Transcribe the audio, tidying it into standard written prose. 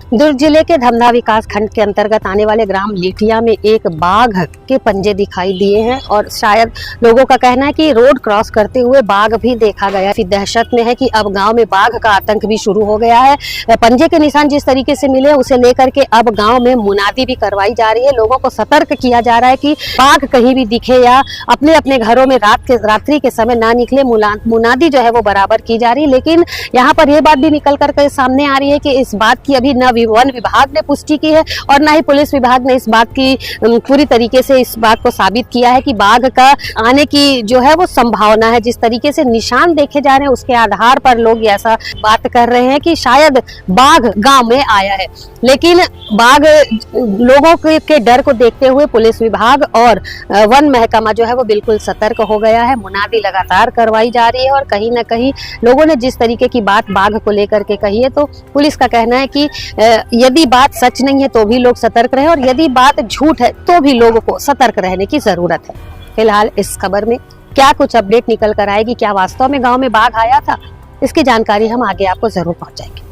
दुर्ग जिले के धमधा विकास खंड के अंतर्गत आने वाले ग्राम लीठिया में एक बाघ के पंजे दिखाई दिए हैं और शायद लोगों का कहना है कि रोड क्रॉस करते हुए बाघ भी देखा गया। फिर दहशत में है कि अब गांव में बाघ का आतंक भी शुरू हो गया है। पंजे के निशान जिस तरीके से मिले उसे लेकर के अब गांव में मुनादी भी करवाई जा रही है। लोगों को सतर्क किया जा रहा है कि बाघ कहीं भी दिखे या अपने अपने घरों में रात्रि के समय ना निकले। मुनादी जो है वो बराबर की जा रही है। लेकिन यहाँ पर यह बात भी निकल कर सामने आ रही है कि इस बात की अभी न वन विभाग ने पुष्टि की है और न ही पुलिस विभाग ने इस बात की पूरी तरीके से इस बात को साबित किया है कि बाघ का आने की जो है वो संभावना है। जिस तरीके से निशान देखे जा रहे हैं उसके आधार पर लोग ऐसा बात कर रहे हैं कि शायद बाघ गांव में आया है। लेकिन बाघ लोगों के डर को देखते हुए पुलिस विभाग और वन महकमा जो है वो बिल्कुल सतर्क हो गया है। मुनादी लगातार करवाई जा रही है और कहीं ना कहीं लोगों ने जिस तरीके की बात बाघ को लेकर के कही है तो पुलिस का कहना है कि यदि बात सच नहीं है तो भी लोग सतर्क रहे और यदि बात झूठ है तो भी लोगों को सतर्क रहने की जरूरत है। फिलहाल इस खबर में क्या कुछ अपडेट निकल कर आएगी, क्या वास्तव में गांव में बाघ आया था, इसकी जानकारी हम आगे आपको जरूर पहुंचाएंगे।